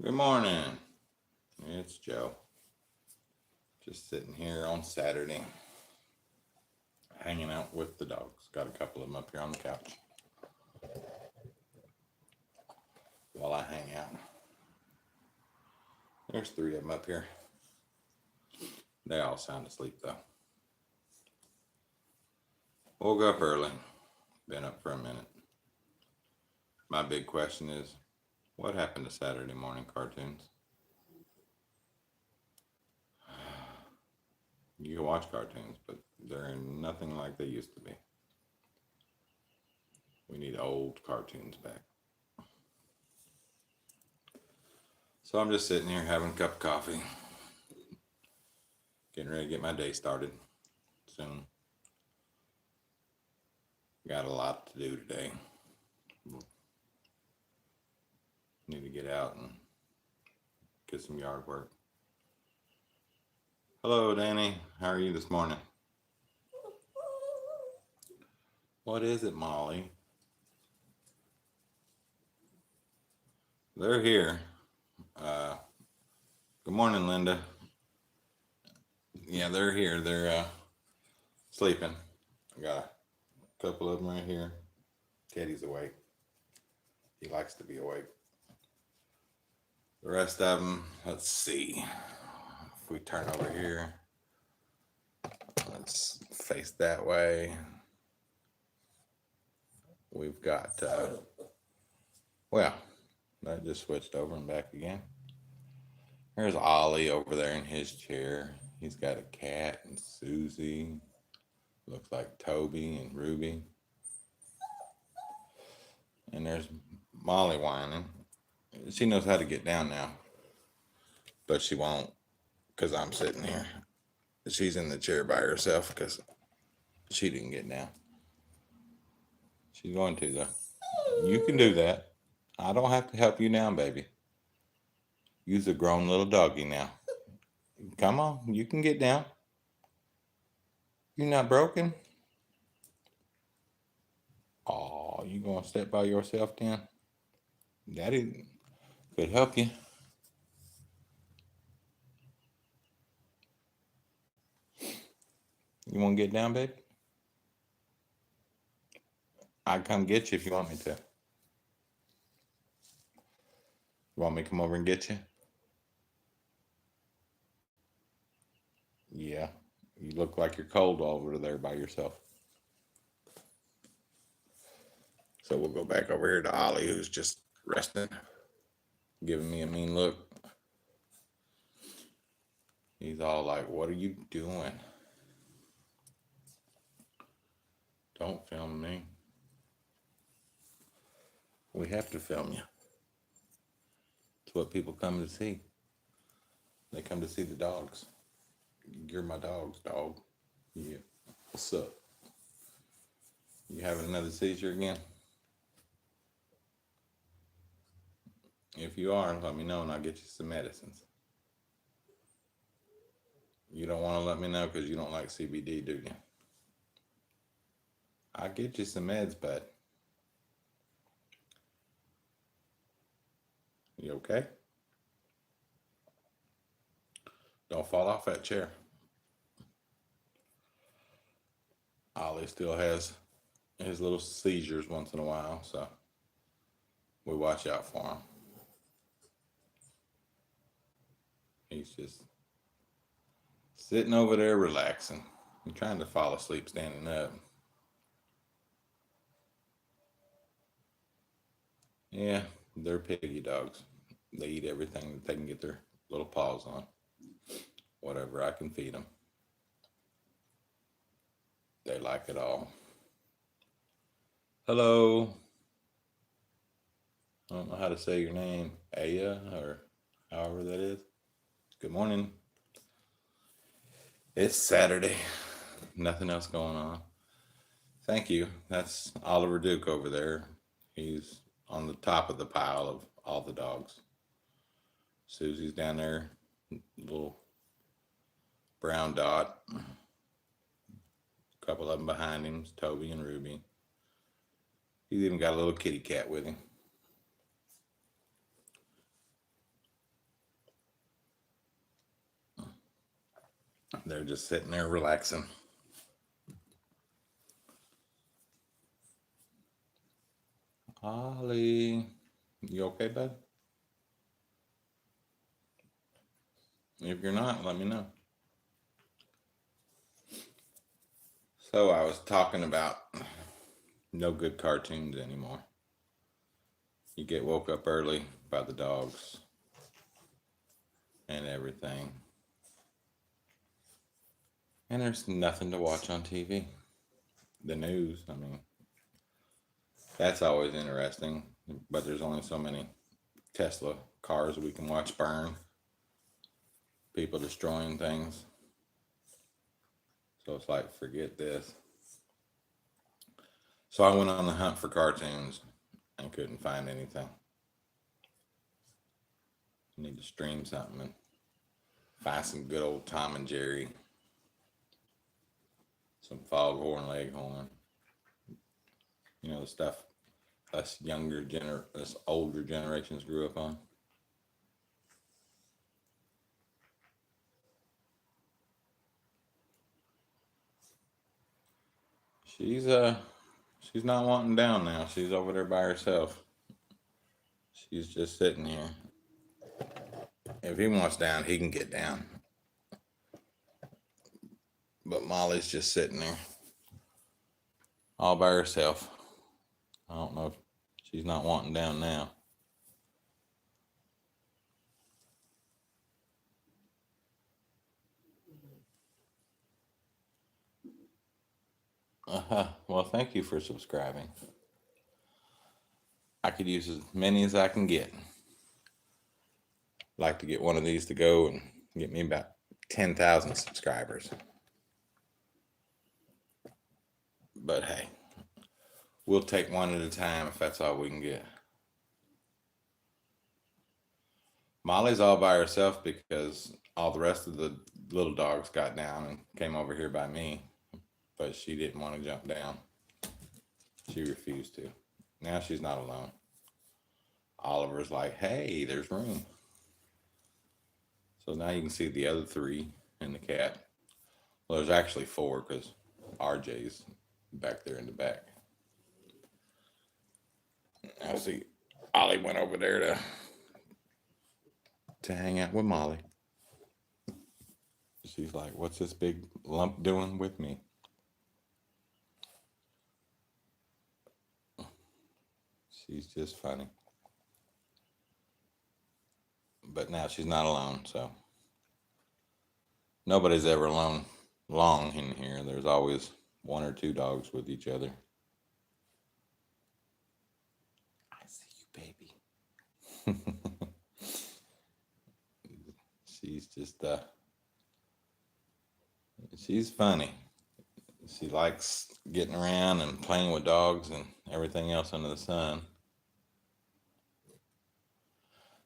Good morning. It's Joe. Just sitting here on Saturday, hanging out with the dogs. Got a couple of them up here on the couch while I hang out. There's three of them up here. They all sound asleep though. Woke up early. Been up for a minute. My big question is, what happened to Saturday morning cartoons? You can watch cartoons, but they're nothing like they used to be. We need old cartoons back. So I'm just sitting here having a cup of coffee, getting ready to get my day started soon. Got a lot to do today. Need to get out and get some yard work. Hello, Danny. How are you this morning? What is it, Molly? They're here. Good morning, Linda. Yeah, they're here. They're sleeping. I got a couple of them right here. Teddy's awake. He likes to be awake. The rest of them, let's see. If we turn over here, let's face that way. We've got, well, that just switched over and back again. There's Ollie over there in his chair. He's got a cat and Susie. Looks like Toby and Ruby. And there's Molly whining. She knows how to get down now, but she won't because I'm sitting here. She's in the chair by herself because she didn't get down. She's going to though. You can do that. I don't have to help you now, baby. You're a grown little doggy now. Come on, you can get down. You're not broken. Oh, you gonna step by yourself then? Daddy could help you. You want to get down, baby? I'll come get you if you want me to. You want me to come over and get you? Yeah. You look like you're cold over there by yourself. So we'll go back over here to Ollie, who's just resting, giving me a mean look. He's all like, "What are you doing? Don't film me. We have to film you. It's what people come to see. They come to see the dogs. You're my dogs, dog. Yeah. What's up? You having another seizure again? If you are, let me know and I'll get you some medicines. You don't want to let me know because you don't like CBD, do you? I'll get you some meds, bud. You okay? Don't fall off that chair. Ollie still has his little seizures once in a while, so we watch out for him. He's just sitting over there relaxing. I'm trying to fall asleep standing up. Yeah, they're piggy dogs. They eat everything that they can get their little paws on. Whatever I can feed them. They like it all. Hello. I don't know how to say your name. Aya or however that is. Good morning. It's Saturday. Nothing else going on. Thank you. That's Oliver Duke over there. He's on the top of the pile of all the dogs. Susie's down there, little brown dot. A couple of them behind him, Toby and Ruby. He's even got a little kitty cat with him. They're just sitting there relaxing. Ollie, you okay, bud? If you're not, let me know. So I was talking about no good cartoons anymore. You get woke up early by the dogs and everything. And there's nothing to watch on TV. The news, I mean, that's always interesting. But there's only so many Tesla cars we can watch burn, people destroying things. So it's like, forget this. So I went on the hunt for cartoons and couldn't find anything. I need to stream something and find some good old Tom and Jerry, some Foghorn Leghorn. You know, the stuff us older generations grew up on. She's not wanting down now. She's over there by herself. She's just sitting here. If he wants down, he can get down. But Molly's just sitting there all by herself. I don't know if she's not wanting down now. Well, thank you for subscribing. I could use as many as I can get. Like to get one of these to go and get me about 10,000 subscribers. But hey, we'll take one at a time if that's all we can get. Molly's all by herself because all the rest of the little dogs got down and came over here by me, but she didn't want to jump down. She refused to. Now she's not alone. Oliver's like, hey, there's room. So now you can see the other three and the cat. Well, there's actually four because RJ's back there in the back. I see Ollie went over there to hang out with Molly. She's like, what's this big lump doing with me? She's just funny. But now she's not alone, so nobody's ever alone long in here. There's always one or two dogs with each other. I see you, baby. She's just she's funny. She likes getting around and playing with dogs and everything else under the sun.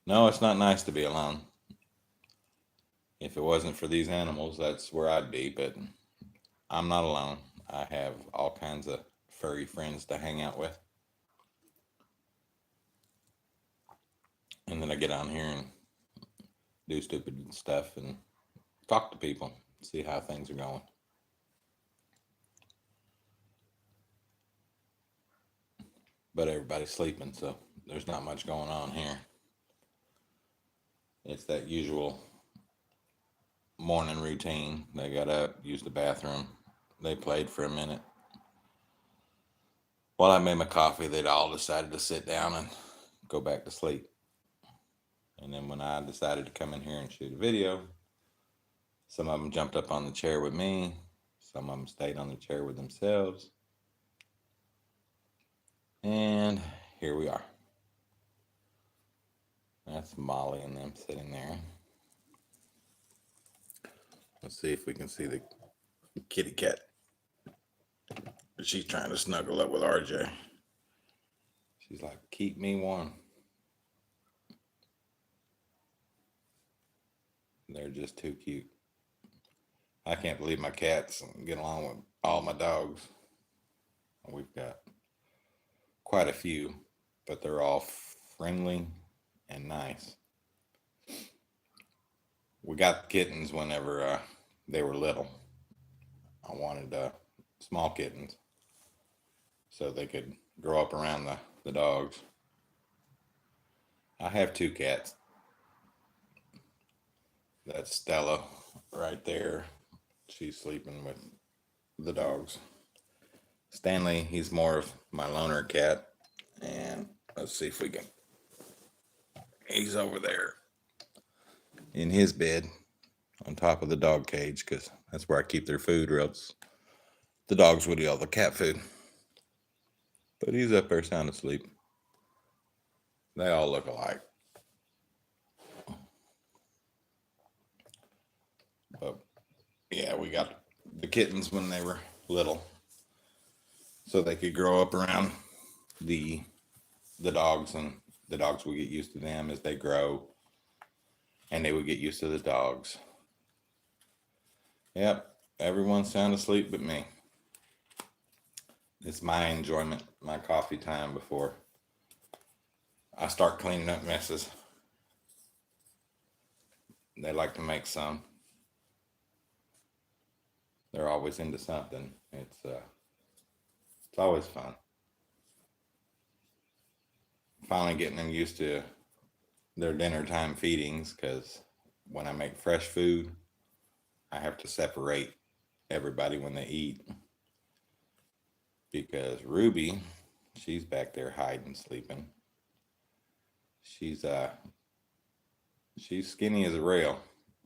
No, it's not nice to be alone. If it wasn't for these animals, that's where I'd be, but I'm not alone. I have all kinds of furry friends to hang out with. And then I get on here and do stupid stuff and talk to people, see how things are going. But everybody's sleeping, so there's not much going on here. It's that usual morning routine. They got up, used the bathroom, they played for a minute. While I made my coffee, they'd all decided to sit down and go back to sleep. And then when I decided to come in here and shoot a video, some of them jumped up on the chair with me, some of them stayed on the chair with themselves. And here we are. That's Molly and them sitting there. Let's see if we can see the kitty cat. She's trying to snuggle up with RJ. She's like, keep me warm. They're just too cute. I can't believe my cats get along with all my dogs. We've got quite a few, but they're all friendly and nice. We got kittens whenever they were little. I wanted small kittens so they could grow up around the dogs. I have 2 cats. That's Stella right there. She's sleeping with the dogs. Stanley, he's more of my loner cat. And let's see if we can. He's over there in his bed on top of the dog cage because that's where I keep their food, or else the dogs would eat all the cat food. But he's up there sound asleep. They all look alike. But yeah, we got the kittens when they were little, so they could grow up around the dogs, and the dogs would get used to them as they grow, and they would get used to the dogs. Yep, everyone's sound asleep but me. It's my enjoyment, my coffee time before I start cleaning up messes. They like to make some. They're always into something. It's always fun. Finally getting them used to their dinner time feedings, because when I make fresh food, I have to separate everybody when they eat. Because Ruby, she's back there hiding, sleeping. She's skinny as a rail,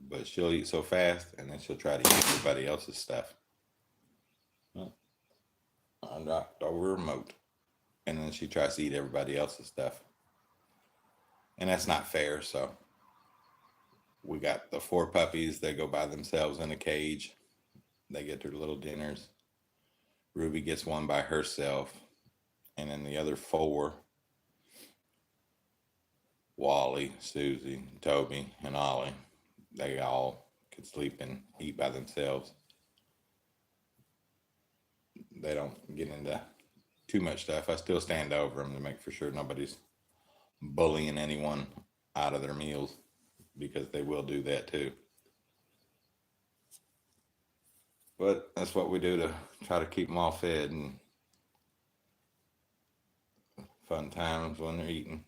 but she'll eat so fast, and then she'll try to eat everybody else's stuff. I knocked over a remote, and then she tries to eat everybody else's stuff, and that's not fair. So we got the 4 puppies. They go by themselves in a cage. They get their little dinners. Ruby gets one by herself, and then the other 4, Wally, Susie, Toby, and Ollie, they all could sleep and eat by themselves. They don't get into too much stuff. I still stand over them to make for sure nobody's bullying anyone out of their meals, because they will do that too. But that's what we do to try to keep them all fed, and fun times when they're eating.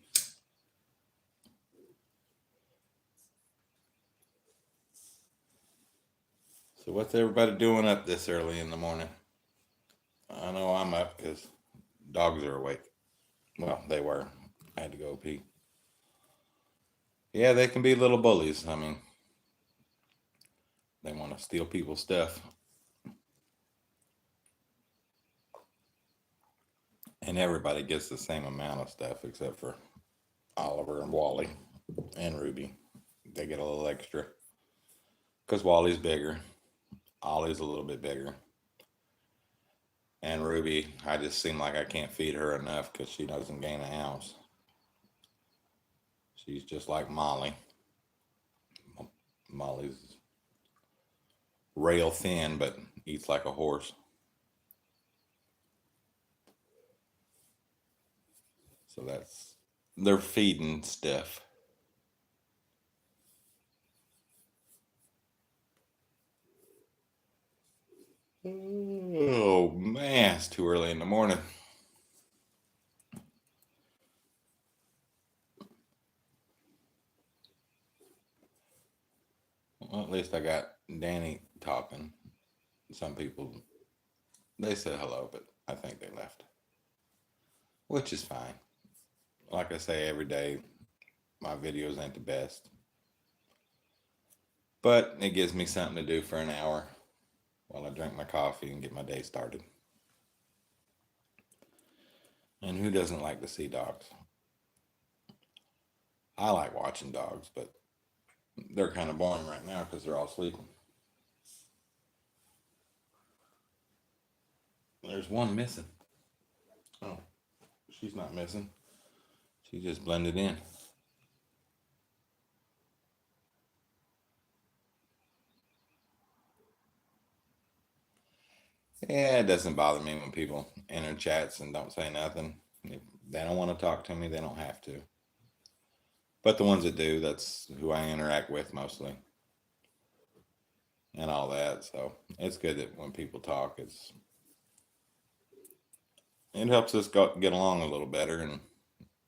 So what's everybody doing up this early in the morning? I know I'm up because dogs are awake. Well, they were. I had to go pee. Yeah, they can be little bullies. I mean, they want to steal people's stuff. And everybody gets the same amount of stuff except for Oliver and Wally and Ruby. They get a little extra because Wally's bigger. Ollie's a little bit bigger. And Ruby, I just seem like I can't feed her enough because she doesn't gain an ounce. She's just like Molly. Molly's rail thin but eats like a horse. So that's their feeding stuff. Oh man, it's too early in the morning. Well, at least I got Danny talking. Some people, they said hello, but I think they left, which is fine. Like I say every day, my videos ain't the best, but it gives me something to do for an hour while I drink my coffee and get my day started. And who doesn't like to see dogs? I like watching dogs, but they're kind of boring right now because they're all sleeping. There's one missing. Oh, she's not missing. She just blended in. Yeah, it doesn't bother me when people enter chats and don't say nothing. If they don't want to talk to me, they don't have to. But the ones that do, that's who I interact with mostly. and all that. So it's good that when people talk, it helps us get along a little better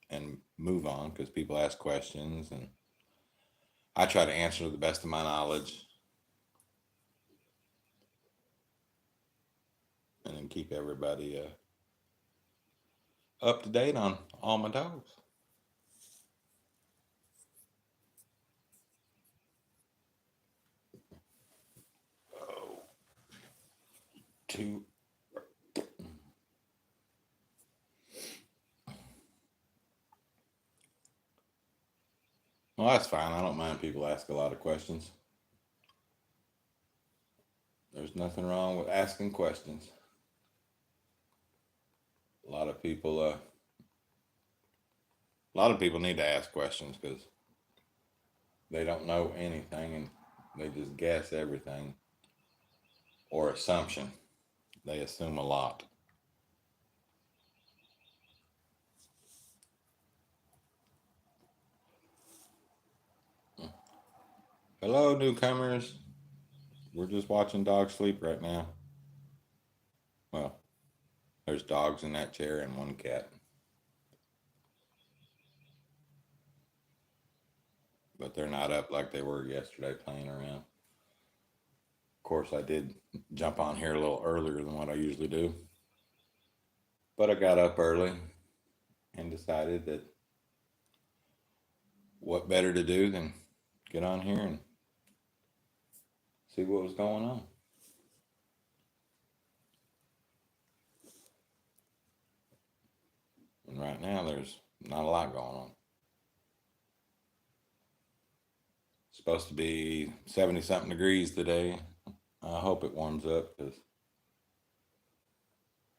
and move on because people ask questions and I try to answer to the best of my knowledge and then keep everybody up to date on all my dogs. Oh, two. Well, that's fine. I don't mind people ask a lot of questions. There's nothing wrong with asking questions. A lot of people, uh, a lot of people need to ask questions because they don't know anything and they just guess everything or assumption. They assume a lot. Hello, newcomers. We're just watching dogs sleep right now. Well, there's dogs in that chair and one cat, but they're not up like they were yesterday playing around. Of course, I did jump on here a little earlier than what I usually do, but I got up early and decided that what better to do than get on here and see what was going on. And right now, there's not a lot going on. It's supposed to be 70 something degrees today. I hope it warms up because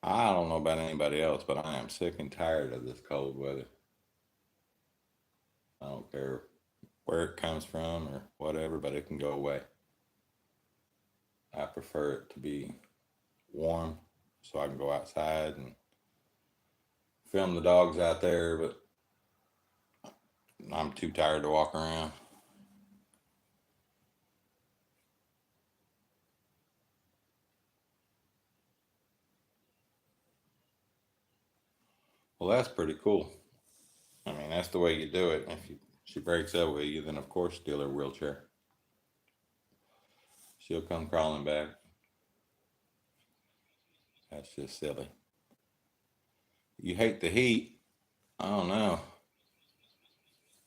I don't know about anybody else, but I am sick and tired of this cold weather. I don't care where it comes from or whatever, but it can go away. I prefer it to be warm so I can go outside and film the dogs out there, but I'm too tired to walk around. Well, that's pretty cool. I mean, that's the way you do it. If she breaks up with you, then of course steal her wheelchair. She'll come crawling back. That's just silly. You hate the heat. I don't know.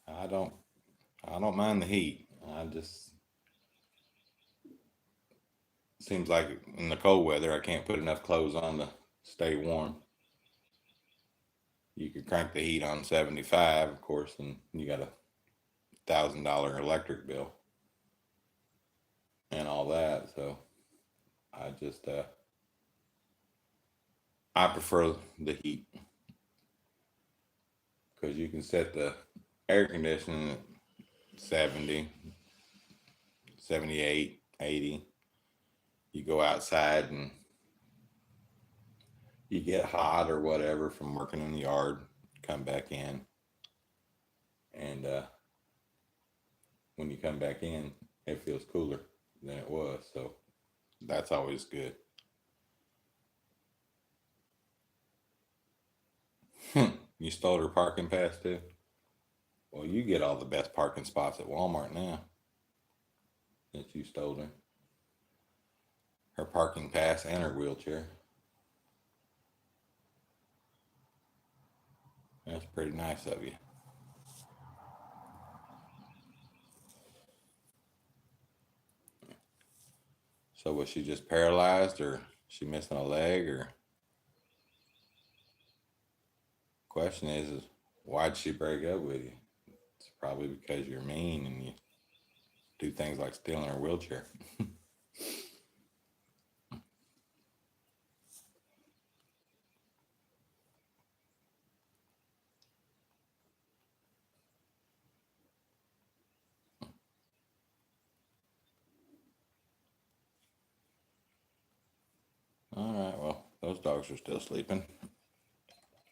I don't. I don't mind the heat. I just seems like in the cold weather I can't put enough clothes on to stay warm. You could crank the heat on 75, of course, and you got $1,000 electric bill and all that. So I just I prefer the heat because you can set the air conditioning at 70, 78, 80. You go outside and you get hot or whatever from working in the yard, come back in, and when you come back in, it feels cooler than it was. So that's always good. You stole her parking pass too? Well, you get all the best parking spots at Walmart now that you stole her parking pass and her wheelchair. That's pretty nice of you. So was she just paralyzed or she missing a leg or question is why'd she break up with you? It's probably because you're mean and you do things like stealing her wheelchair. All right, well, those dogs are still sleeping.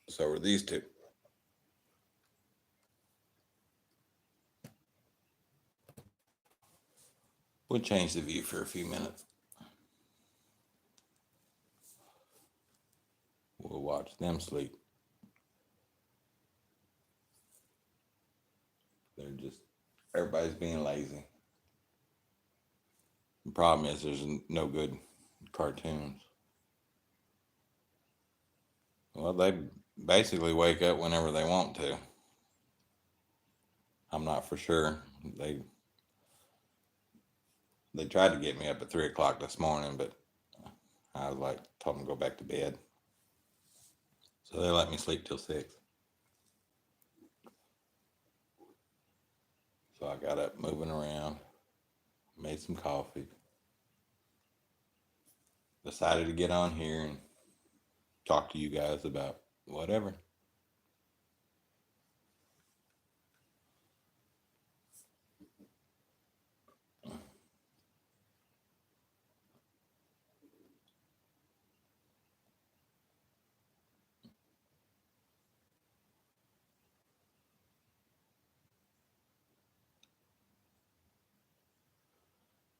So are these two. We'll change the view for a few minutes. We'll watch them sleep. Everybody's being lazy. The problem is there's no good cartoons. Well, they basically wake up whenever they want to. I'm not for sure. They tried to get me up at 3 o'clock this morning, but I was like, told them to go back to bed. So they let me sleep till 6. So I got up moving around, made some coffee, decided to get on here and talk to you guys about whatever.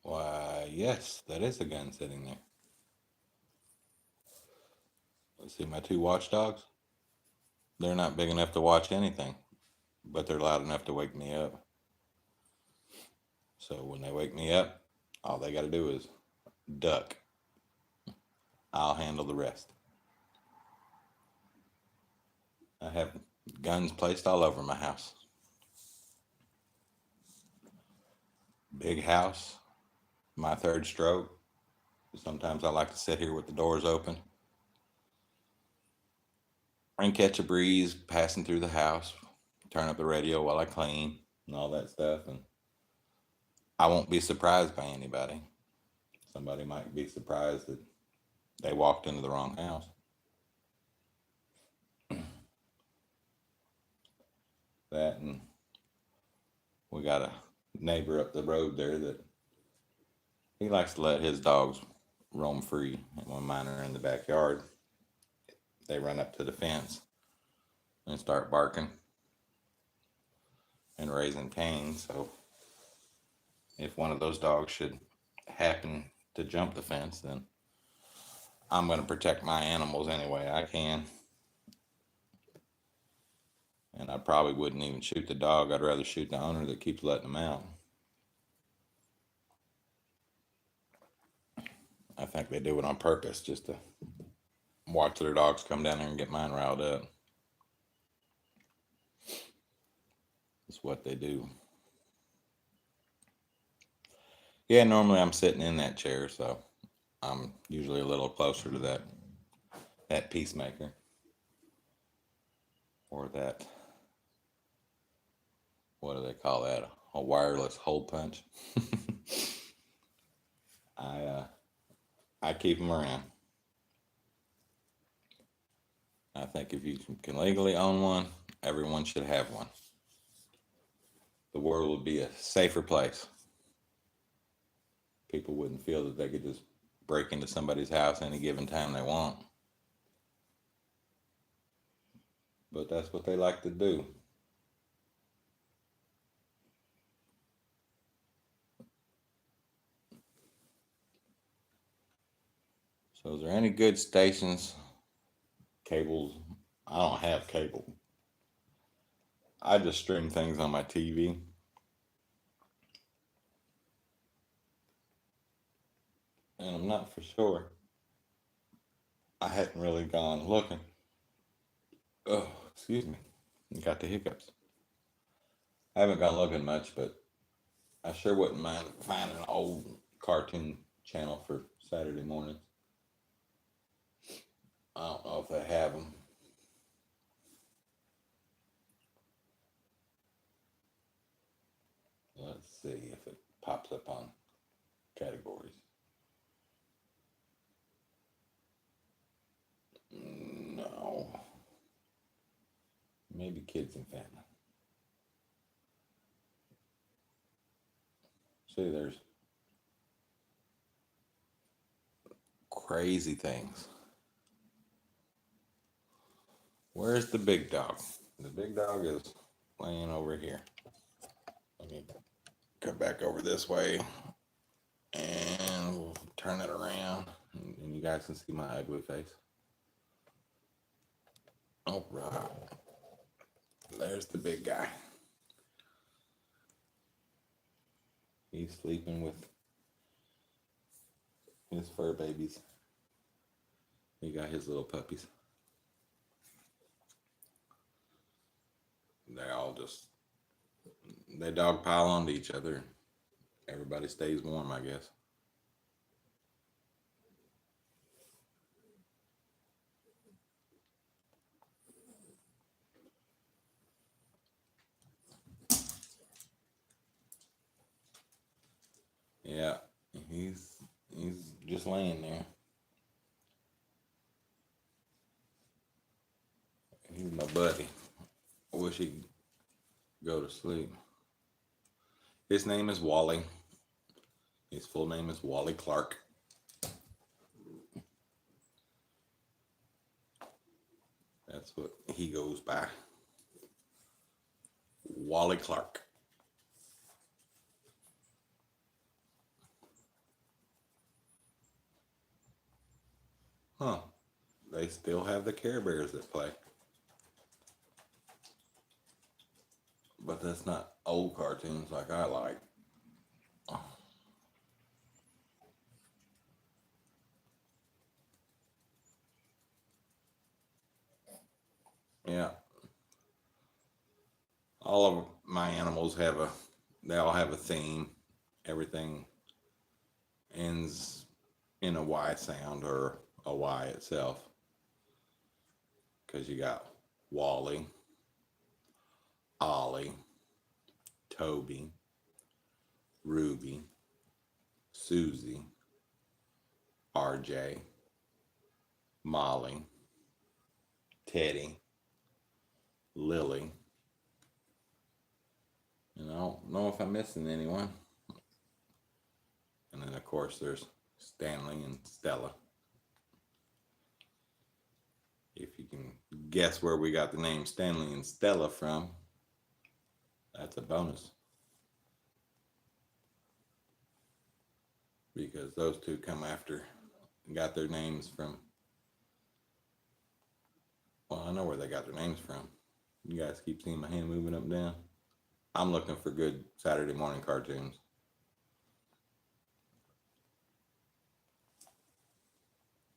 Why, yes, that is a gun sitting there. Let's see, my 2 watchdogs. They're not big enough to watch anything, but they're loud enough to wake me up. So when they wake me up, all they got to do is duck. I'll handle the rest. I have guns placed all over my house. Big house, my 3rd stroke. Sometimes I like to sit here with the doors open and catch a breeze passing through the house, turn up the radio while I clean and all that stuff. And I won't be surprised by anybody. Somebody might be surprised that they walked into the wrong house. That, and we got a neighbor up the road there that he likes to let his dogs roam free. And when mine are in the backyard, they run up to the fence and start barking and raising Cain. So if one of those dogs should happen to jump the fence, then I'm going to protect my animals any way I can. And I probably wouldn't even shoot the dog. I'd rather shoot the owner that keeps letting them out. I think they do it on purpose just to watch their dogs come down there and get mine riled up. It's what they do. Yeah, normally I'm sitting in that chair, so I'm usually a little closer to that peacemaker, or that, what do they call that? A wireless hole punch. I keep them around. I think if you can legally own one, everyone should have one. The world would be a safer place. People wouldn't feel that they could just break into somebody's house any given time they want. But that's what they like to do. So is there any good stations, cables? I don't have cable. I just stream things on my TV. And I'm not for sure. I hadn't really gone looking. Oh, excuse me. Got the hiccups. I haven't gone looking much, but I sure wouldn't mind finding an old cartoon channel for Saturday mornings. I don't know if they have them. Let's see if it pops up on categories. No. Maybe kids and family. See, there's crazy things. Where's the big dog? The big dog is laying over here. Let me come back over this way turn it around and you guys can see my ugly face. All right. There's the big guy. He's sleeping with his fur babies. He got his little puppies. They dog pile onto each other. Everybody stays warm, I guess. Yeah, he's just laying there. He's my buddy. I wish he'd go to sleep. His name is Wally. His full name is Wally Clark. That's what he goes by. Wally Clark. Huh. They still have the Care Bears that play. But that's not old cartoons like I like. Yeah. All of my animals they all have a theme. Everything ends in a Y sound or a Y itself. Because you got Wally, Ollie, Toby, Ruby, Susie, RJ, Molly, Teddy, Lily. And I don't know if I'm missing anyone. And then, of course, there's Stanley and Stella. If you can guess where we got the name Stanley and Stella from, that's a bonus. Because those two come after, got their names from. Well, I know where they got their names from. You guys keep seeing my hand moving up and down. I'm looking for good Saturday morning cartoons.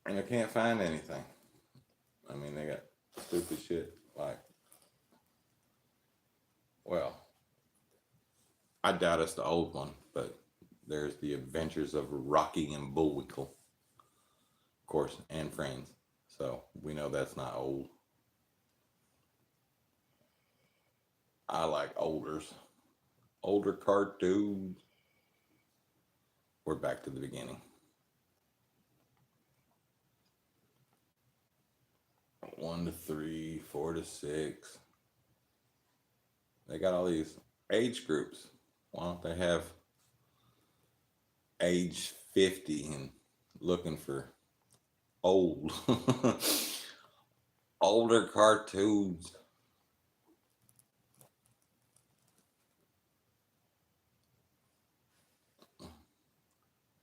And I can't find anything. I mean, they got stupid shit like, well, I doubt it's the old one, but there's the Adventures of Rocky and Bullwinkle, of course, and Friends. So we know that's not old. I like older cartoons. We're back to the beginning. 1 to 3, 4 to 6. They got all these age groups. Why don't they have age 50 and looking for old, older cartoons?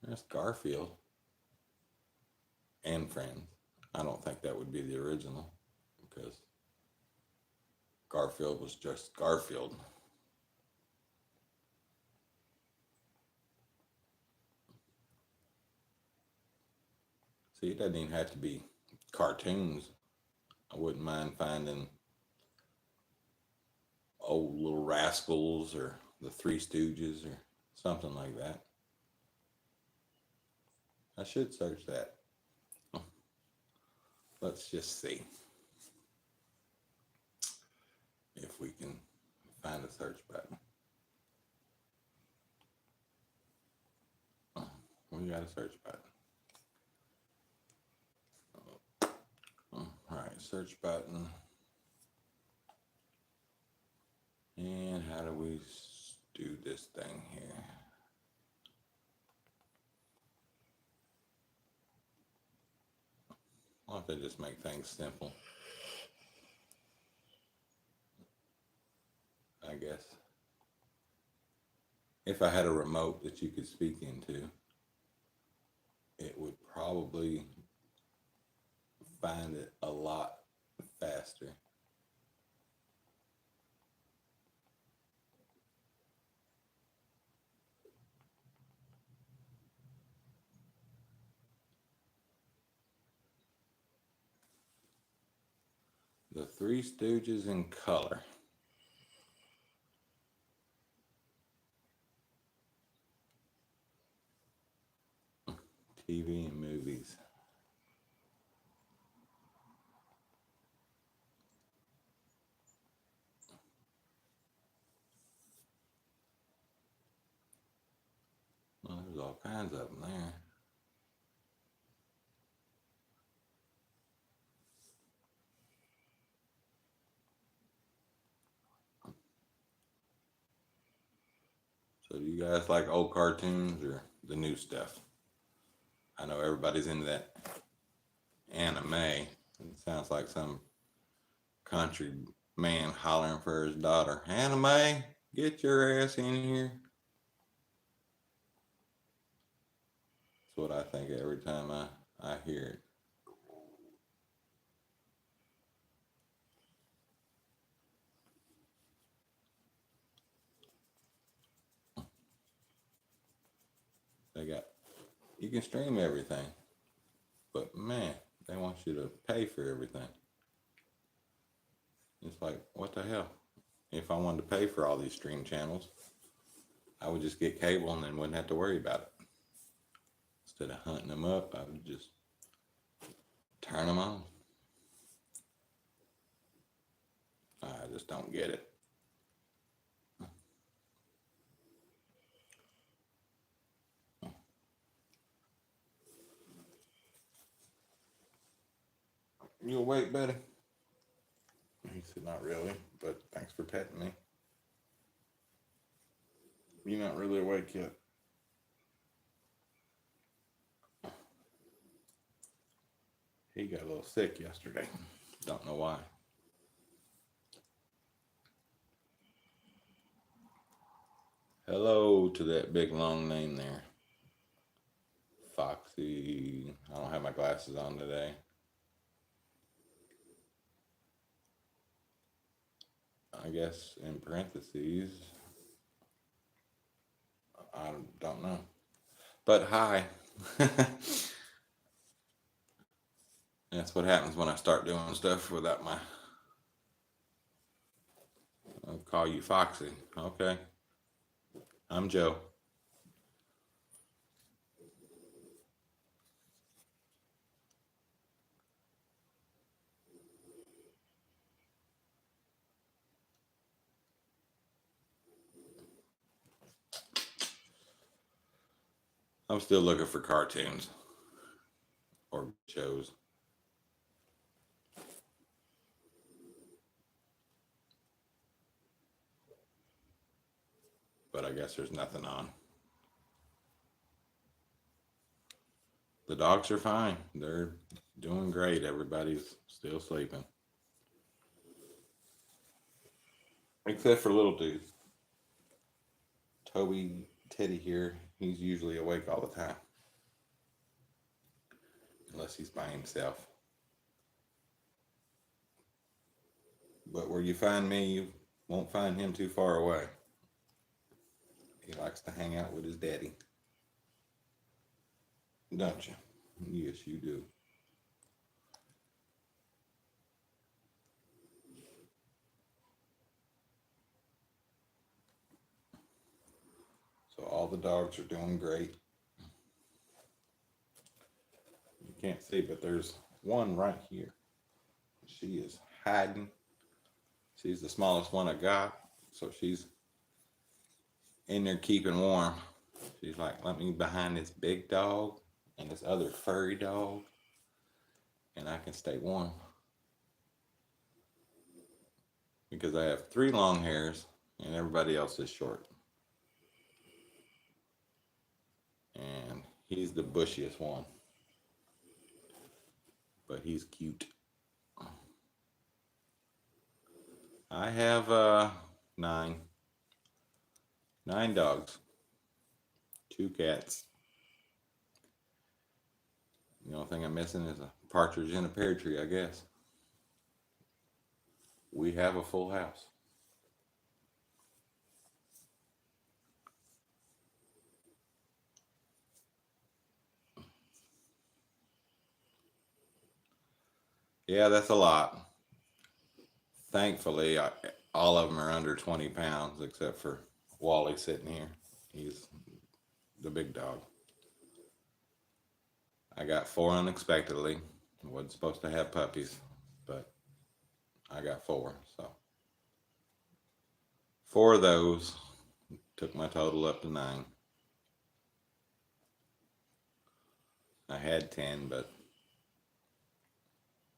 There's Garfield and Friends. I don't think that would be the original because Garfield was just Garfield. See, it doesn't even have to be cartoons. I wouldn't mind finding old Little Rascals or the Three Stooges or something like that. I should search that. Let's just see if we can find a search button. We got a search button. All right, search button. And how do we do this thing here? Why don't they just make things simple? I guess. If I had a remote that you could speak into, it would probably find it a lot faster. The Three Stooges in color. TV and movies. Well, there's all kinds of them there. So do you guys like old cartoons or the new stuff? I know everybody's into that anime. It sounds like some country man hollering for his daughter. Anime, get your ass in here. That's what I think every time I hear it. They got, you can stream everything, but man, they want you to pay for everything. It's like, what the hell? If I wanted to pay for all these stream channels, I would just get cable and then wouldn't have to worry about it. Instead of hunting them up, I would just turn them on. I just don't get it. You awake, Betty? He said, not really, but thanks for petting me. You're not really awake yet. He got a little sick yesterday. Don't know why. Hello to that big long name there. Foxy. I don't have my glasses on today. I guess in parentheses. I don't know. But hi. That's what happens when I start doing stuff without my. I'll call you Foxy. Okay. I'm Joe. I'm still looking for cartoons or shows. But I guess there's nothing on. The dogs are fine. They're doing great. Everybody's still sleeping. Except for little dude. Toby Teddy here, he's usually awake all the time. Unless he's by himself. But where you find me, you won't find him too far away. He likes to hang out with his daddy. Don't you? Yes, you do. So all the dogs are doing great. You can't see, but there's one right here. She is hiding. She's the smallest one I got, so she's in there keeping warm. She's like, let me behind this big dog and this other furry dog, and I can stay warm. Because I have 3 long hairs and everybody else is short. And he's the bushiest one. But he's cute. I have 9 dogs, 2 cats, The only thing I'm missing is a partridge in a pear tree, I guess. We have a full house. Yeah, that's a lot. Thankfully, all of them are under 20 pounds except for Wally sitting here. He's the big dog. I got four unexpectedly. I wasn't supposed to have puppies, but I got four. So four of those took my total up to nine. I had 10, but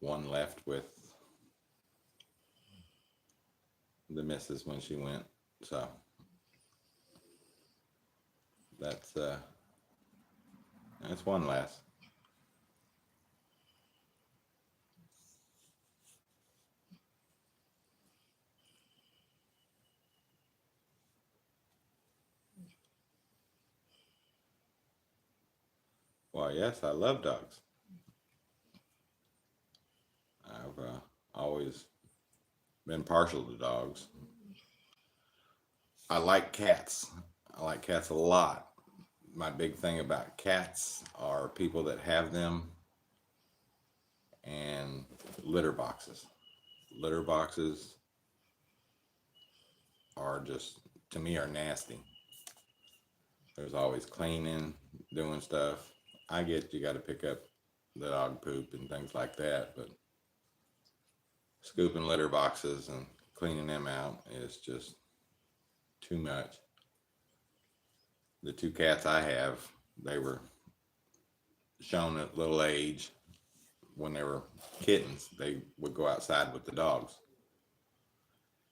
one left with the missus when she went. So that's that's one less. Well, yes, I love dogs. I've always been partial to dogs. I like cats. I like cats a lot. My big thing about cats are people that have them and litter boxes. Litter boxes are just, to me, are nasty. There's always cleaning, doing stuff. I get you got to pick up the dog poop and things like that, but scooping litter boxes and cleaning them out is just too much. The two cats I have, they were shown at little age when they were kittens. They would go outside with the dogs,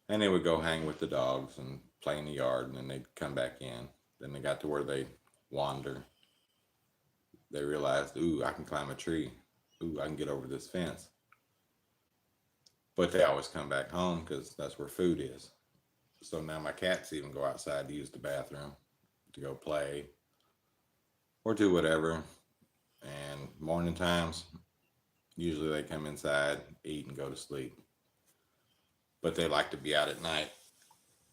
and they would go hang with the dogs and play in the yard, and then they'd come back in. Then they got to where they wander. They realized, ooh, I can climb a tree. Ooh, I can get over this fence. But they always come back home because that's where food is. So now my cats even go outside to use the bathroom, to go play, or do whatever. And morning times, usually they come inside, eat, and go to sleep. But they like to be out at night,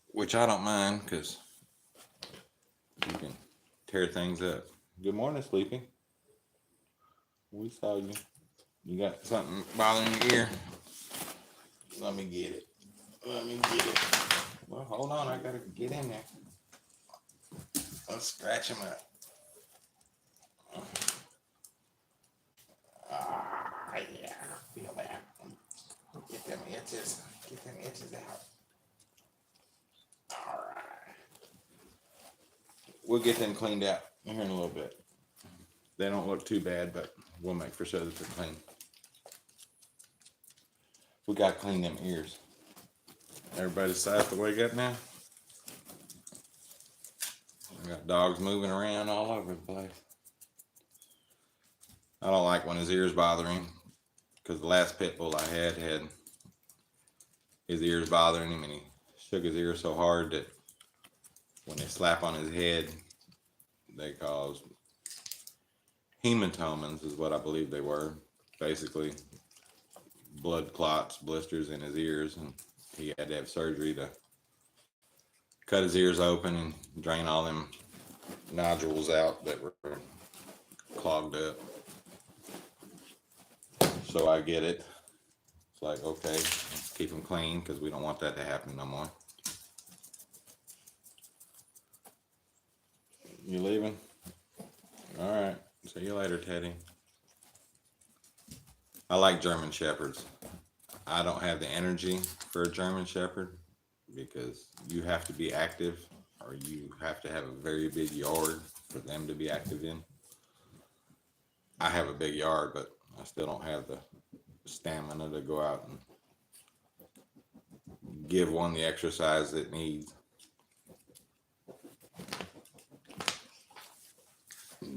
which I don't mind because you can tear things up. Good morning, Sleepy. We saw you. You got something bothering your ear? Let me get it. Let me get it. Well, hold on. I gotta get in there. Let's scratch him up. Ah, yeah. Feel that. Get them itches. Get them itches out. All right. We'll get them cleaned out here in a little bit. They don't look too bad, but we'll make for sure that they're clean. We gotta clean them ears. Everybody decided to wake up now. I got dogs moving around all over the place. I don't like when his ears bother him because the last pit bull I had his ears bothering him, and he shook his ears so hard that when they slap on his head, they cause hematomas, is what I believe they were. Basically, blood clots, blisters in his ears, and he had to have surgery to cut his ears open and drain all them nodules out that were clogged up. So I get it. It's like, okay, let's keep them clean because we don't want that to happen no more. You leaving? All right. See you later, Teddy. I like German Shepherds. I don't have the energy for a German Shepherd because you have to be active or you have to have a very big yard for them to be active in. I have a big yard, but I still don't have the stamina to go out and give one the exercise it needs.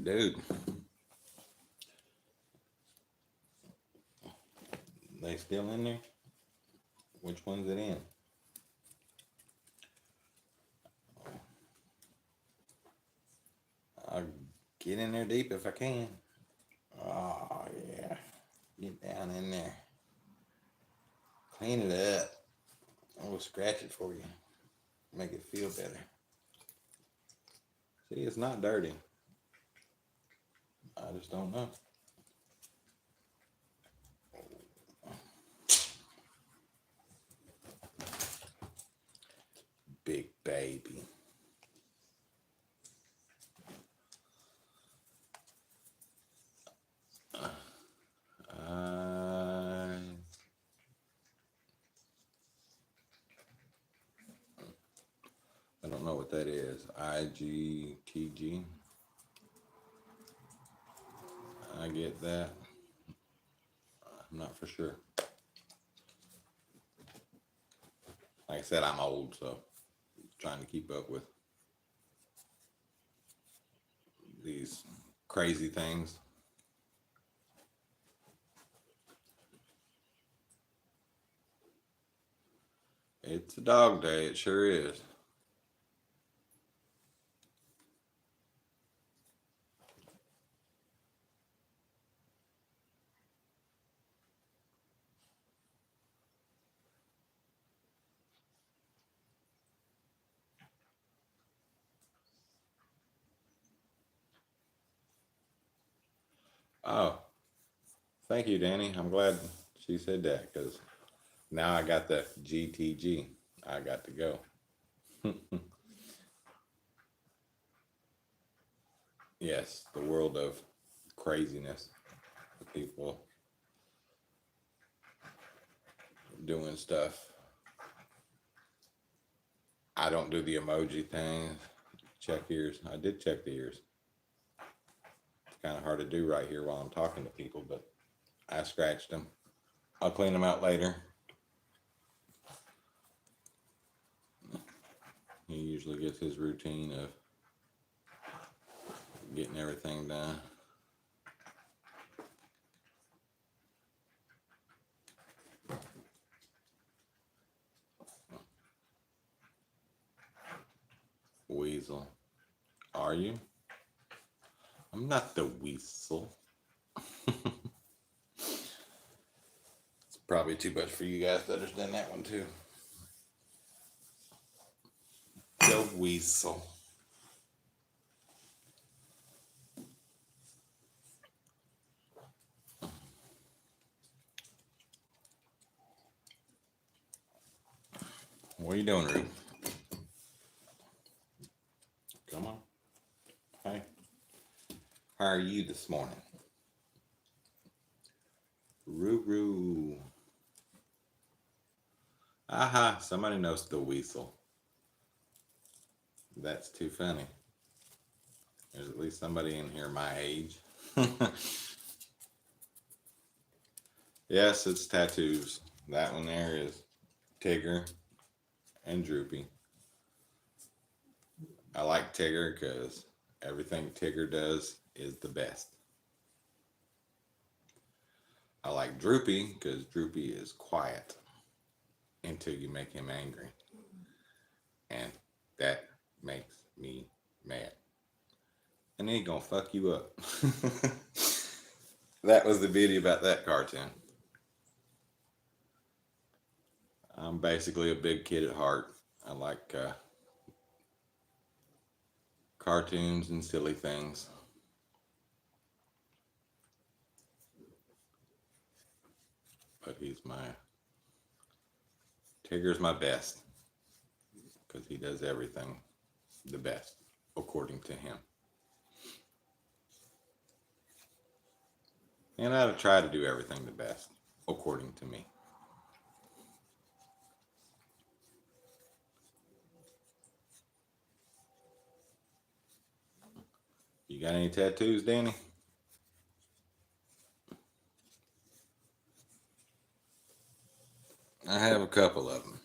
Dude, they still in there? Which one's it in? I'll get in there deep if I can. Ah, Get down in there. Clean it up. I will scratch it for you. Make it feel better. See, it's not dirty. I just don't know. Big baby. I don't know what that is. IGTG. I get that. I'm not for sure. Like I said, I'm old, so trying to keep up with these crazy things. It's a dog day, it sure is. Oh, thank you, Danny. I'm glad she said that because now I got the GTG. I got to go. Yes, the world of craziness. The people doing stuff. I don't do the emoji thing. Check ears. I did check the ears. It's kind of hard to do right here while I'm talking to people, but I scratched them. I'll clean them out later. He usually gets his routine of getting everything done. Weasel. Are you? I'm not the weasel. It's probably too much for you guys to understand that one too. The weasel. What are you doing, Roo? Come on. Hey. How are you this morning? Roo. Aha, somebody knows the weasel. That's too funny. There's at least somebody in here my age. Yes, it's tattoos. That one there is Tigger and Droopy. I like Tigger because everything Tigger does is the best. I like Droopy because Droopy is quiet until you make him angry. And that makes me mad. And then he's gonna fuck you up. That was the beauty about that cartoon. I'm basically a big kid at heart. I like cartoons and silly things. But Tigger's my best because he does everything the best according to him. And I try to do everything the best according to me. You got any tattoos, Danny? I have a couple of them.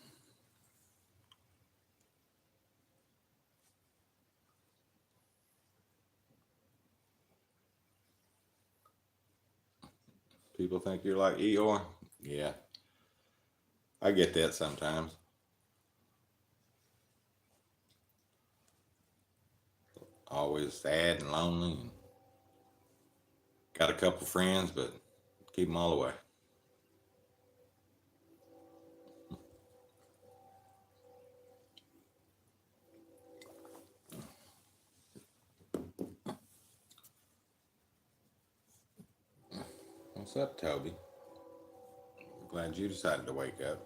People think you're like Eeyore. Yeah, I get that sometimes. Always sad and lonely. And got a couple friends, but Keep them all away. What's up, Toby? Glad you decided to wake up.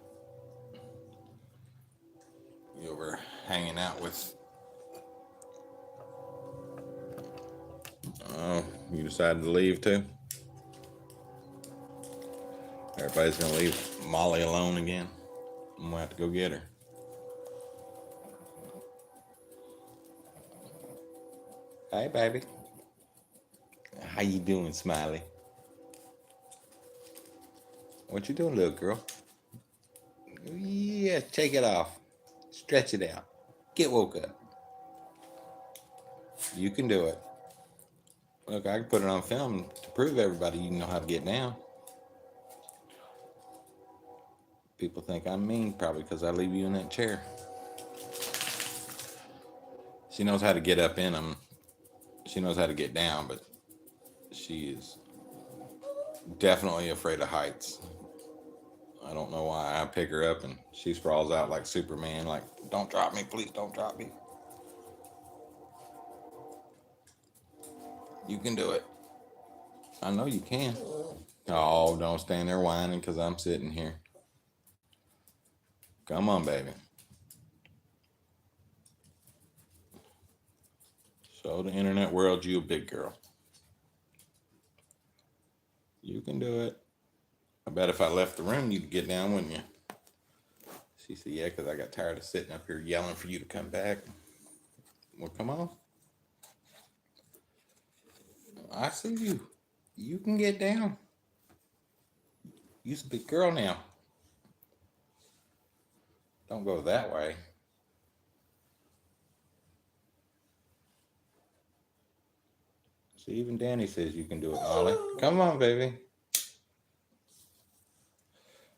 You were hanging out with... Oh, you decided to leave too? Everybody's gonna leave Molly alone again. I'm gonna have to go get her. Hey, baby. How you doing, Smiley? What you doing, little girl? Yeah, take it off. Stretch it out. Get woke up. You can do it. Look, I can put it on film to prove everybody you know how to get down. People think I'm mean probably because I leave you in that chair. She knows how to get up in them. She knows how to get down, but she is definitely afraid of heights. I don't know why. I pick her up and she sprawls out like Superman, like, don't drop me, please don't drop me. You can do it. I know you can. Oh, don't stand there whining because I'm sitting here. Come on, baby. Show the internet world you a big girl. You can do it. I bet if I left the room, you'd get down, wouldn't you? She said, yeah, because I got tired of sitting up here yelling for you to come back. Well, come on. I see you. You can get down. You're a big girl now. Don't go that way. See, even Danny says you can do it, Molly. Come on, baby.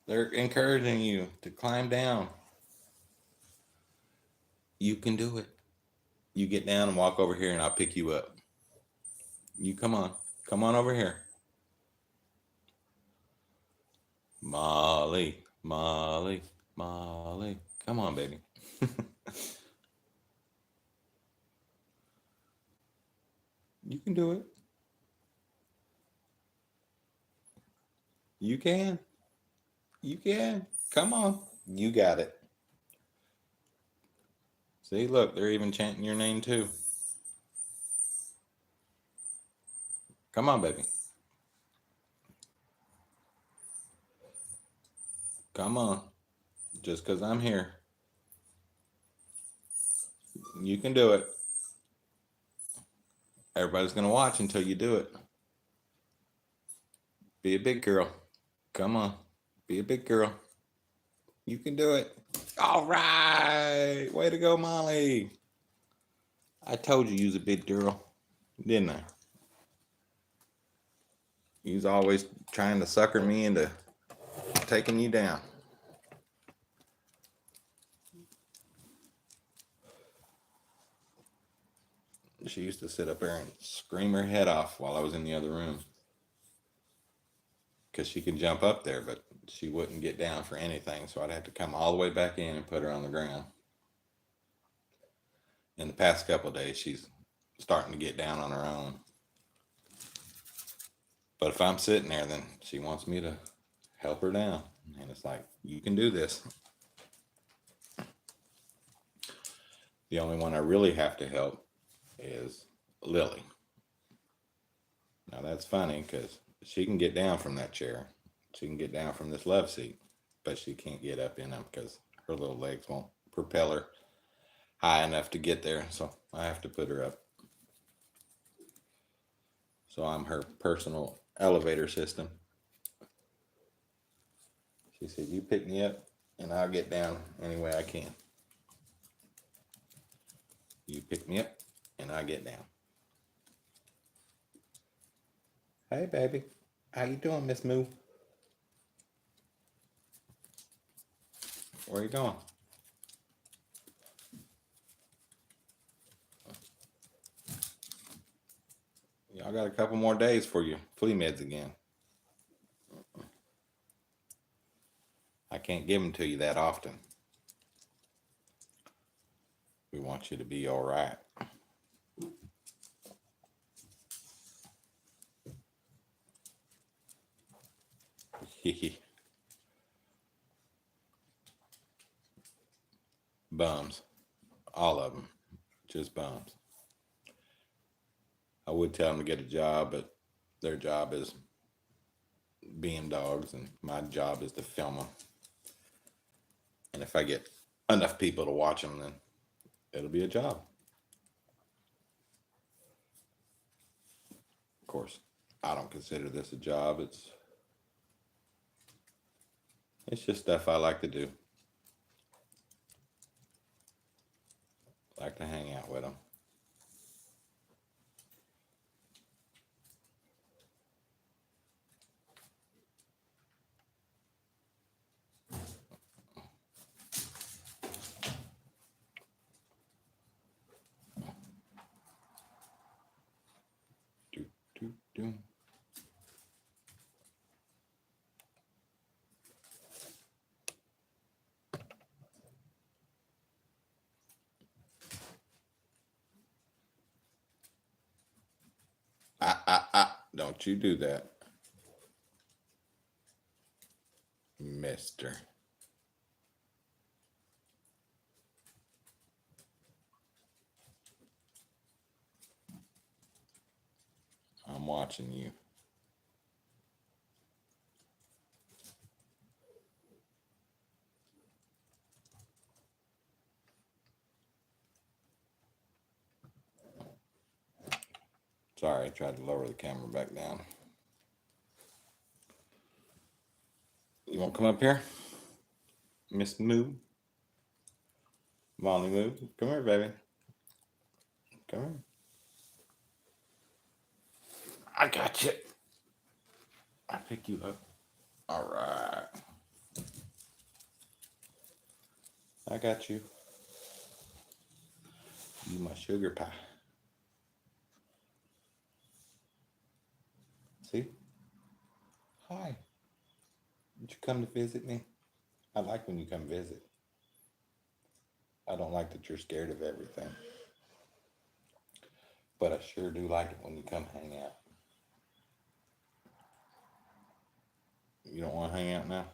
They're encouraging you to climb down. You can do it. You get down and walk over here and I'll pick you up. You come on. Come on over here. Molly, Molly, Molly. Come on, baby. You can do it. You can. You can. Come on. You got it. See, look, they're even chanting your name too. Come on, baby. Come on. Just because I'm here. You can do it. Everybody's going to watch until you do it. Be a big girl. Come on. Be a big girl. You can do it. All right. Way to go, Molly. I told you was a big girl, didn't I? You was always trying to sucker me into taking you down. She used to sit up there and scream her head off while I was in the other room. Because she could jump up there, but she wouldn't get down for anything. So I'd have to come all the way back in and put her on the ground. In the past couple of days, she's starting to get down on her own. But if I'm sitting there, then she wants me to help her down. And it's like, you can do this. The only one I really have to help is Lily. Now that's funny because she can get down from that chair. She can get down from this love seat, but she can't get up in them because her little legs won't propel her high enough to get there. So I have to put her up. So I'm her personal elevator system. She said, you pick me up and I'll get down any way I can. You pick me up and I get down. Hey, baby. How you doing, Miss Moo? Where you going? Y'all got a couple more days for your flea meds again. can't give them to you that often. We want you to be all right. Bums. All of them. Just bums. I would tell them to get a job, but their job is being dogs, and my job is to film them. And if I get enough people to watch them, then it'll be a job. Of course, I don't consider this a job. It's just stuff I like to do. Like to hang out with them. Do, do, do. Don't you do that, mister. I'm watching you. Sorry, I tried to lower the camera back down. You want to come up here? Miss Moo? Molly Moo? Come here, baby. Come here. I got you. I'll pick you up. All right. I got you. You my sugar pie. See? Hi. Did you come to visit me? I like when you come visit. I don't like that you're scared of everything. But I sure do like it when you come hang out. You don't want to hang out now?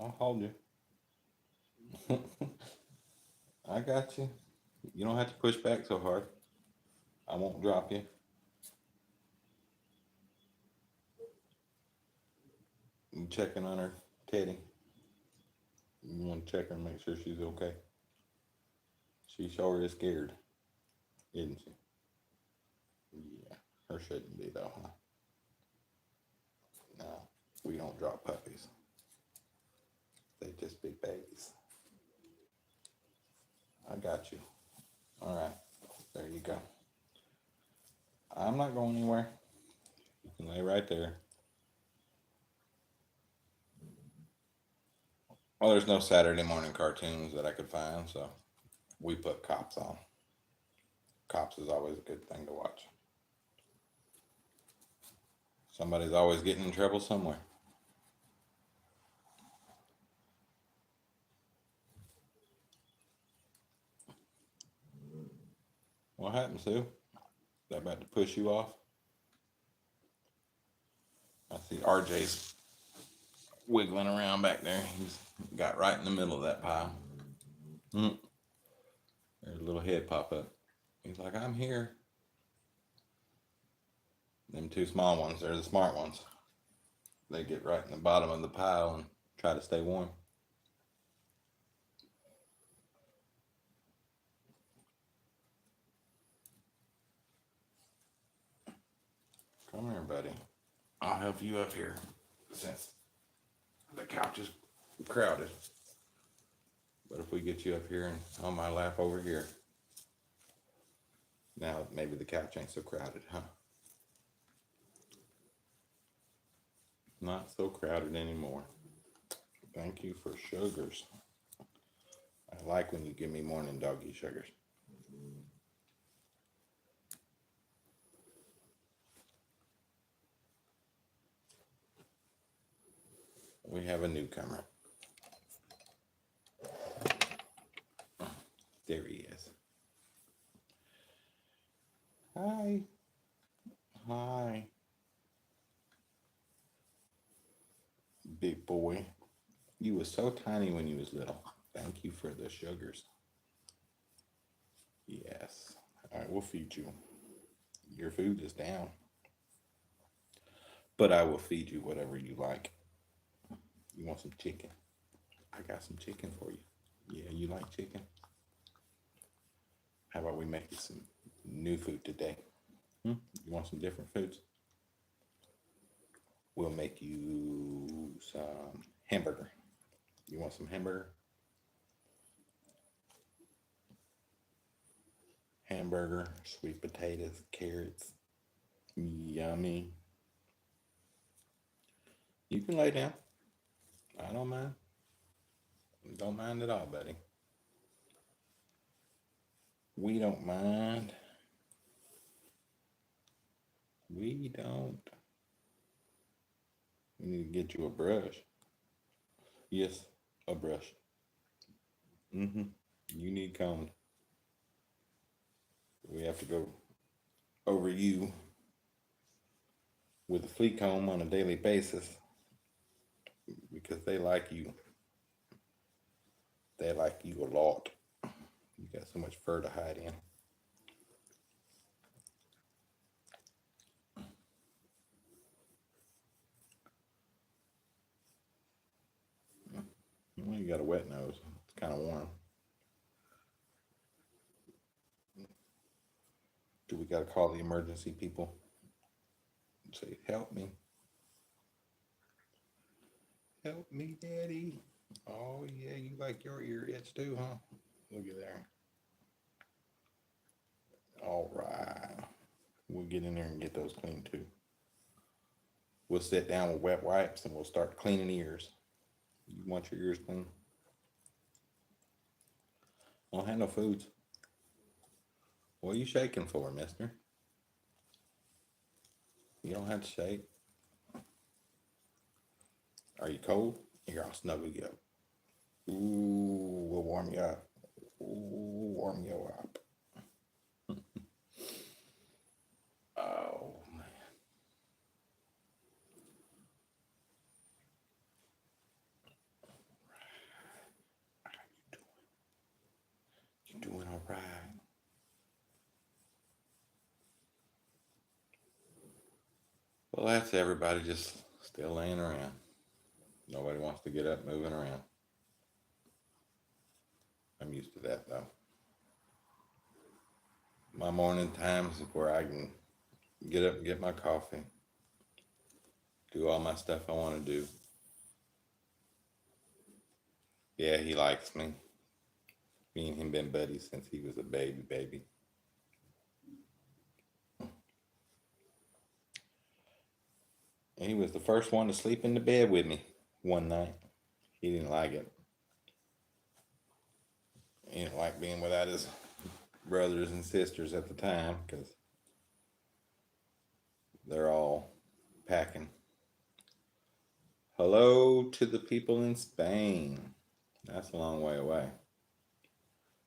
I'll hold you. I got you. You don't have to push back so hard. I won't drop you. You checking on her, Teddy? You want to check her and make sure she's okay? She sure is scared, isn't she? Yeah, her shouldn't be though, huh? No, we don't drop puppies. They just be babies. I got you. All right, there you go. I'm not going anywhere. You can lay right there. Well, there's no Saturday morning cartoons that I could find, so we put Cops on. Cops is always a good thing to watch. Somebody's always getting in trouble somewhere. What happened, Sue? That about to push you off? I see RJ's wiggling around back there. He's got right in the middle of that pile. There's a little head pop up. He's like, I'm here. Them two small ones, they're the smart ones. They get right in the bottom of the pile and try to stay warm. Come here, buddy. I'll help you up here since the couch is crowded. But if we get you up here and on my lap over here, now maybe the couch ain't so crowded, huh? Not so crowded anymore. Thank you for sugars. I like when you give me morning doggy sugars. We have a newcomer. There he is. Hi. Hi. Big boy. You was so tiny when you was little. Thank you for the sugars. Yes. All right, we'll feed you. Your food is down. But I will feed you whatever you like. You want some chicken? I got some chicken for you. Yeah, you like chicken? How about we make you some new food today? Hmm? You want some different foods? We'll make you some hamburger. You want some hamburger? Hamburger, sweet potatoes, carrots. Yummy. You can lay down. I don't mind. Don't mind at all, buddy. We don't mind. We don't. We need to get you a brush. Yes, a brush. Mm-hmm. You need combed. We have to go over you with a flea comb on a daily basis because they like you. They like you a lot. You got so much fur to hide in. Well, you got a wet nose. It's kind of warm. Do we got to call the emergency people? Say, help me. Help me, Daddy. Oh, yeah, you like your ear itch too, huh? Look at there. All right. We'll get in there and get those cleaned too. We'll sit down with wet wipes and we'll start cleaning ears. You want your ears clean? I don't have no foods. What are you shaking for, mister? You don't have to shake. Are you cold? Here, I'll snuggle you up. Ooh, we'll warm you up. Ooh, warm you up. Oh, man. You doing all right? Well, that's everybody just still laying around. Nobody wants to get up moving around. I'm used to that though. My morning times is where I can get up and get my coffee, do all my stuff I want to do. Yeah, he likes me. Me and him been buddies since he was a baby. And he was the first one to sleep in the bed with me one night. He didn't like it. He didn't like being without his brothers and sisters at the time because they're all packing. Hello to the people in Spain. That's a long way away.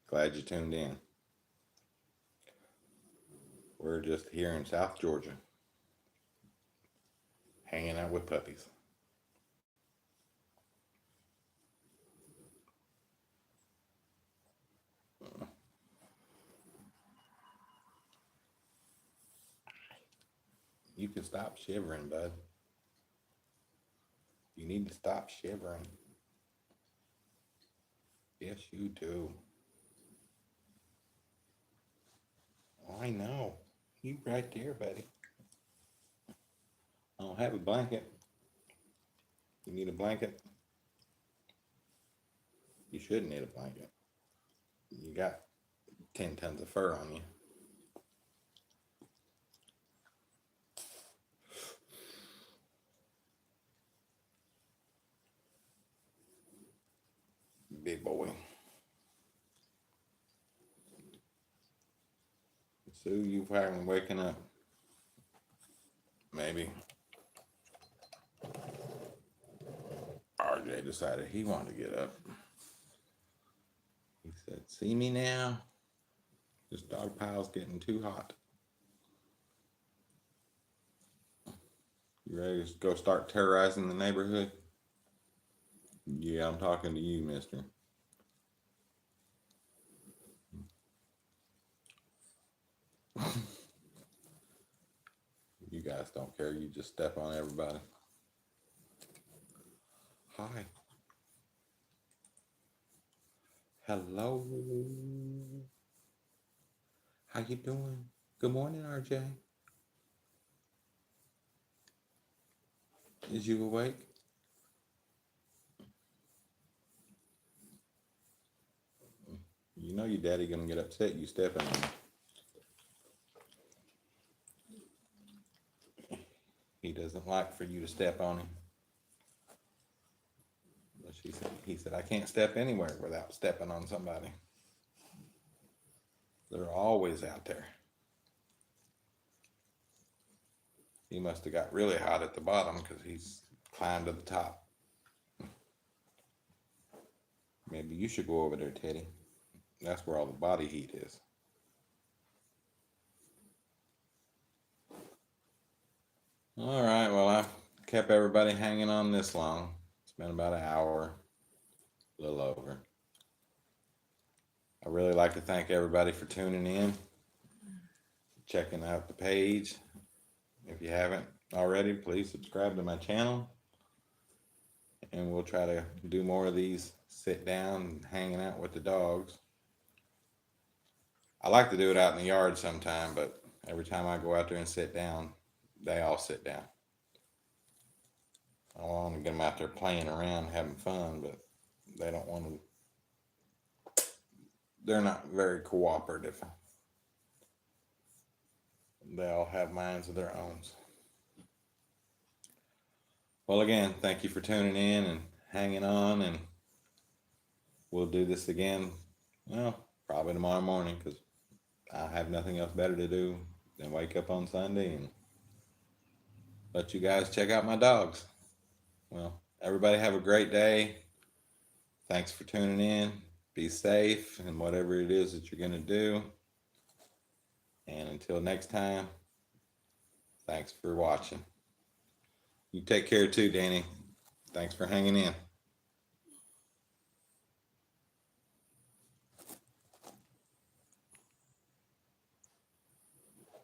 Glad you tuned in. We're just here in South Georgia, hanging out with puppies. You can stop shivering, bud. You need to stop shivering. Yes, you do. Oh, I know. You right there, buddy. I don't have a blanket. You need a blanket? You should need a blanket. You got 10 tons of fur on you. Big boy. Sue, you finally waking up. Maybe. RJ decided he wanted to get up. He said, "See me now? This dog pile's getting too hot. You ready to go start terrorizing the neighborhood?" "Yeah, I'm talking to you, mister." You guys don't care. You just step on everybody. Hi. Hello. How you doing? Good morning, RJ. Is you awake? You know your daddy gonna get upset you stepping on him. He doesn't like for you to step on him. But he said, "I can't step anywhere without stepping on somebody." They're always out there. He must have got really hot at the bottom because he's climbed to the top. Maybe you should go over there, Teddy. That's where all the body heat is. All right, well, I kept everybody hanging on this long. It's been about an hour, a little over. I really like to thank everybody for tuning in, checking out the page. If you haven't already, please subscribe to my channel. And we'll try to do more of these sit down and hanging out with the dogs. I like to do it out in the yard sometime, but every time I go out there and sit down, they all sit down. I want to get them out there playing around, having fun, but they don't want to. They're not very cooperative. They all have minds of their own. Well, again, thank you for tuning in and hanging on, and we'll do this again, well, probably tomorrow morning, because I have nothing else better to do than wake up on Sunday and let you guys check out my dogs. Well, everybody have a great day. Thanks for tuning in. Be safe in whatever it is that you're going to do. And until next time, thanks for watching. You take care too, Danny. Thanks for hanging in.